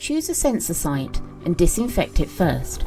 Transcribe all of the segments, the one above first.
choose a sensor site and disinfect it first.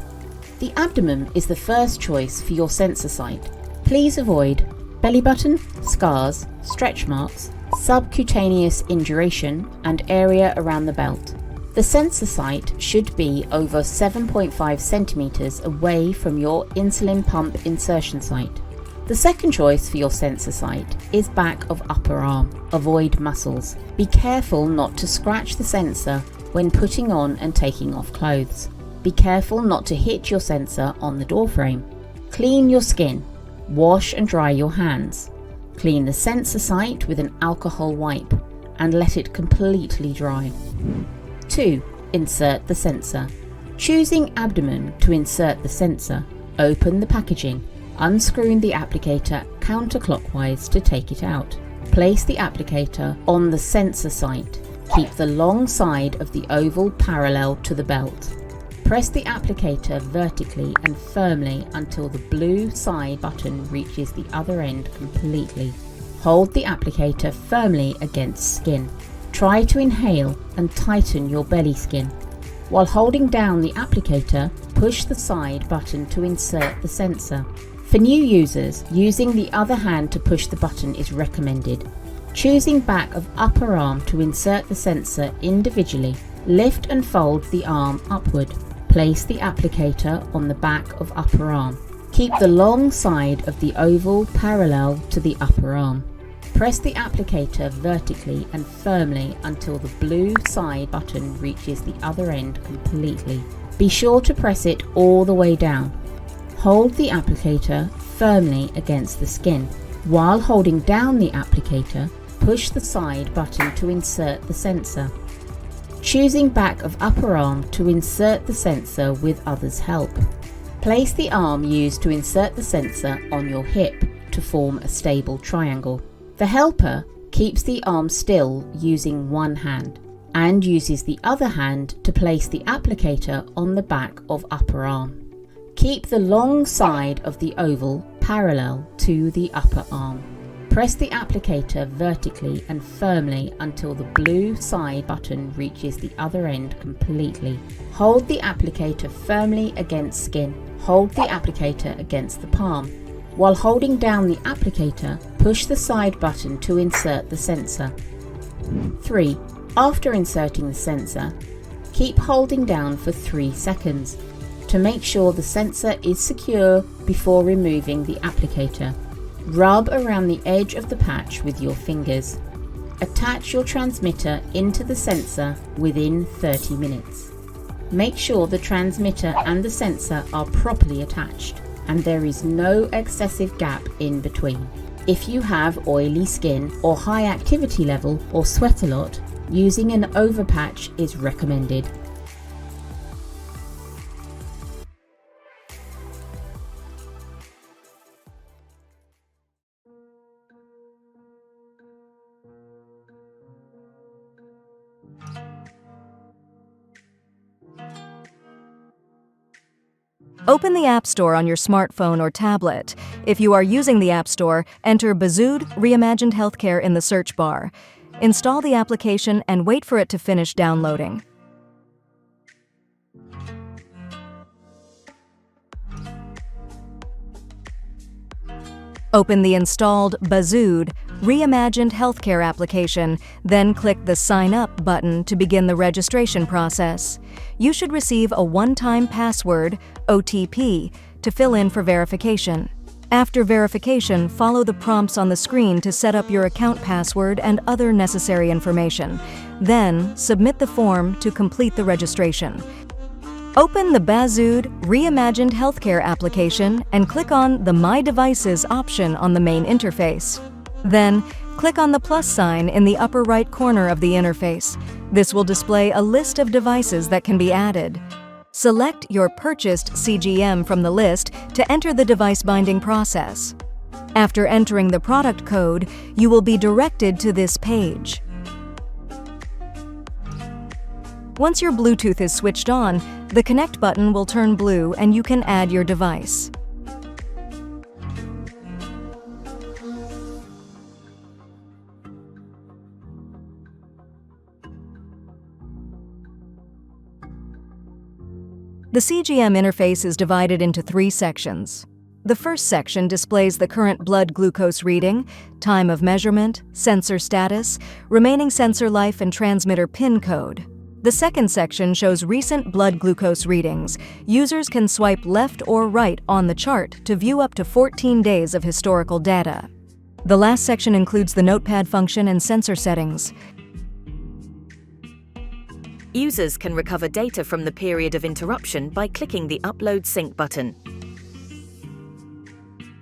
The abdomen is the first choice for your sensor site. Please avoid belly button, scars, stretch marks, subcutaneous induration, and area around the belt. The sensor site should be over 7.5 centimeters away from your insulin pump insertion site. The second choice for your sensor site is back of upper arm. Avoid muscles. Be careful not to scratch the sensor when putting on and taking off clothes. Be careful not to hit your sensor on the door frame. Clean your skin. Wash and dry your hands. Clean the sensor site with an alcohol wipe and let it completely dry. 2. Insert the sensor. Choosing abdomen to insert the sensor, open the packaging, unscrewing the applicator counterclockwise to take it out. Place the applicator on the sensor site. Keep the long side of the oval parallel to the belt. Press the applicator vertically and firmly until the blue side button reaches the other end completely. Hold the applicator firmly against skin. Try to inhale and tighten your belly skin. While holding down the applicator, push the side button to insert the sensor. For new users, using the other hand to push the button is recommended. Choosing back of upper arm to insert the sensor individually, lift and fold the arm upward. Place the applicator on the back of upper arm. Keep the long side of the oval parallel to the upper arm. Press the applicator vertically and firmly until the blue side button reaches the other end completely. Be sure to press it all the way down. Hold the applicator firmly against the skin. While holding down the applicator, push the side button to insert the sensor. Choosing back of upper arm to insert the sensor with others' help. Place the arm used to insert the sensor on your hip to form a stable triangle. The helper keeps the arm still using one hand and uses the other hand to place the applicator on the back of upper arm. Keep the long side of the oval parallel to the upper arm. Press the applicator vertically and firmly until the blue side button reaches the other end completely. Hold the applicator firmly against skin. Hold the applicator against the palm. While holding down the applicator, push the side button to insert the sensor. 3. After inserting the sensor, keep holding down for 3 seconds to make sure the sensor is secure before removing the applicator. Rub around the edge of the patch with your fingers. Attach your transmitter into the sensor within 30 minutes. Make sure the transmitter and the sensor are properly attached and there is no excessive gap in between. If you have oily skin or high activity level or sweat a lot, using an overpatch is recommended. Open the App Store on your smartphone or tablet. If you are using the App Store, enter BUZUD Reimagined Healthcare in the search bar. Install the application and wait for it to finish downloading. Open the installed BUZUD Reimagined Healthcare application, then click the Sign Up button to begin the registration process. You should receive a one-time password, OTP, to fill in for verification. After verification, follow the prompts on the screen to set up your account password and other necessary information. Then, submit the form to complete the registration. Open the BUZUD Reimagined Healthcare application and click on the My Devices option on the main interface. Then, click on the plus sign in the upper right corner of the interface. This will display a list of devices that can be added. Select your purchased CGM from the list to enter the device binding process. After entering the product code, you will be directed to this page. Once your Bluetooth is switched on, the Connect button will turn blue and you can add your device. The CGM interface is divided into 3 sections. The first section displays the current blood glucose reading, time of measurement, sensor status, remaining sensor life, and transmitter PIN code. The second section shows recent blood glucose readings. Users can swipe left or right on the chart to view up to 14 days of historical data. The last section includes the notepad function and sensor settings. Users can recover data from the period of interruption by clicking the Upload Sync button.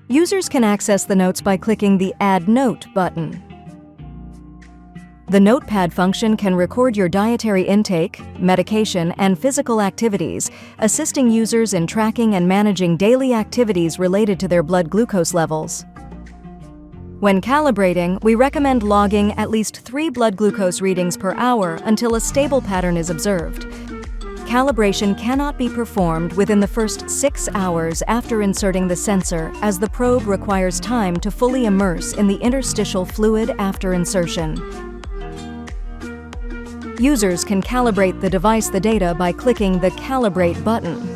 Users can access the notes by clicking the Add Note button. The notepad function can record your dietary intake, medication, and physical activities, assisting users in tracking and managing daily activities related to their blood glucose levels. When calibrating, we recommend logging at least 3 blood glucose readings per hour until a stable pattern is observed. Calibration cannot be performed within the first 6 hours after inserting the sensor, as the probe requires time to fully immerse in the interstitial fluid after insertion. Users can calibrate the data by clicking the Calibrate button.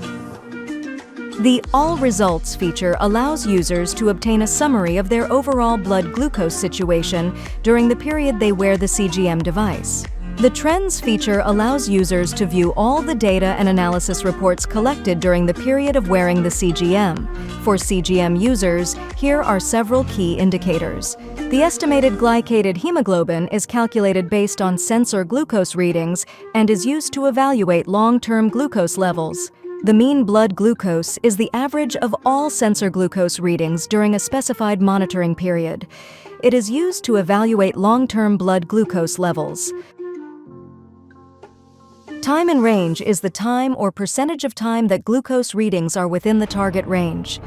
The All Results feature allows users to obtain a summary of their overall blood glucose situation during the period they wear the CGM device. The Trends feature allows users to view all the data and analysis reports collected during the period of wearing the CGM. For CGM users, here are several key indicators. The estimated glycated hemoglobin is calculated based on sensor glucose readings and is used to evaluate long-term glucose levels. The mean blood glucose is the average of all sensor glucose readings during a specified monitoring period. It is used to evaluate long-term blood glucose levels. Time in range is the time or percentage of time that glucose readings are within the target range.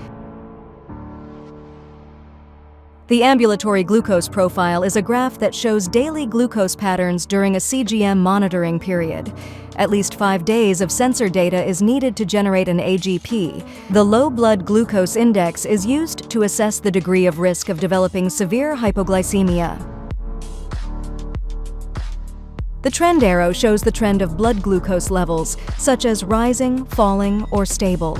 The ambulatory glucose profile is a graph that shows daily glucose patterns during a CGM monitoring period. At least 5 days of sensor data is needed to generate an AGP. The low blood glucose index is used to assess the degree of risk of developing severe hypoglycemia. The trend arrow shows the trend of blood glucose levels, such as rising, falling, or stable.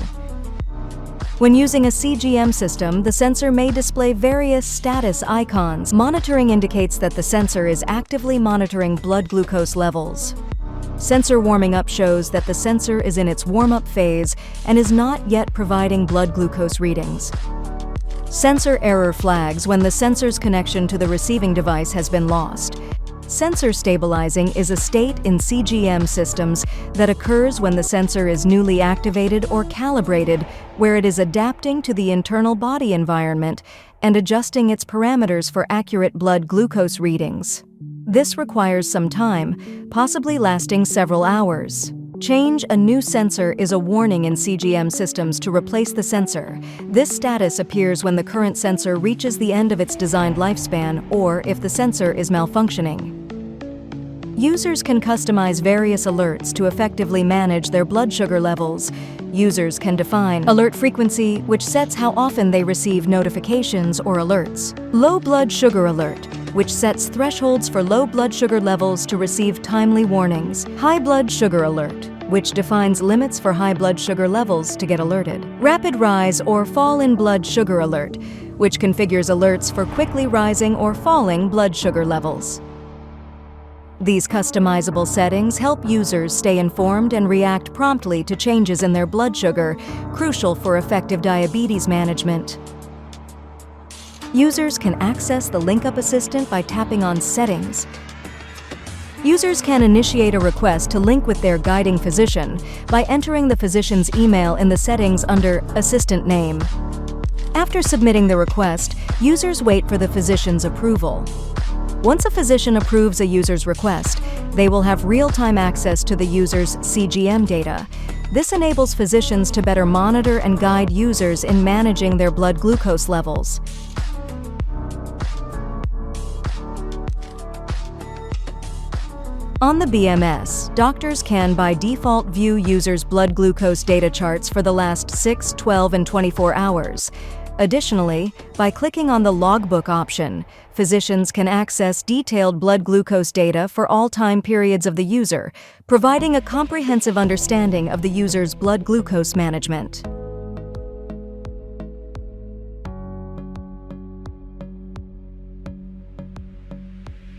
When using a CGM system, the sensor may display various status icons. Monitoring indicates that the sensor is actively monitoring blood glucose levels. Sensor warming up shows that the sensor is in its warm-up phase and is not yet providing blood glucose readings. Sensor error flags when the sensor's connection to the receiving device has been lost. Sensor stabilizing is a state in CGM systems that occurs when the sensor is newly activated or calibrated, where it is adapting to the internal body environment and adjusting its parameters for accurate blood glucose readings. This requires some time, possibly lasting several hours. Change a new sensor is a warning in CGM systems to replace the sensor. This status appears when the current sensor reaches the end of its designed lifespan or if the sensor is malfunctioning. Users can customize various alerts to effectively manage their blood sugar levels. Users can define alert frequency, which sets how often they receive notifications or alerts. Low blood sugar alert, which sets thresholds for low blood sugar levels to receive timely warnings. High blood sugar alert, which defines limits for high blood sugar levels to get alerted. Rapid rise or fall in blood sugar alert, which configures alerts for quickly rising or falling blood sugar levels. These customizable settings help users stay informed and react promptly to changes in their blood sugar, crucial for effective diabetes management. Users can access the Linkup Assistant by tapping on Settings. Users can initiate a request to link with their guiding physician by entering the physician's email in the settings under Assistant Name. After submitting the request, users wait for the physician's approval. Once a physician approves a user's request, they will have real-time access to the user's CGM data. This enables physicians to better monitor and guide users in managing their blood glucose levels. On the BMS, doctors can by default view users' blood glucose data charts for the last 6, 12, and 24 hours. Additionally, by clicking on the logbook option, physicians can access detailed blood glucose data for all time periods of the user, providing a comprehensive understanding of the user's blood glucose management.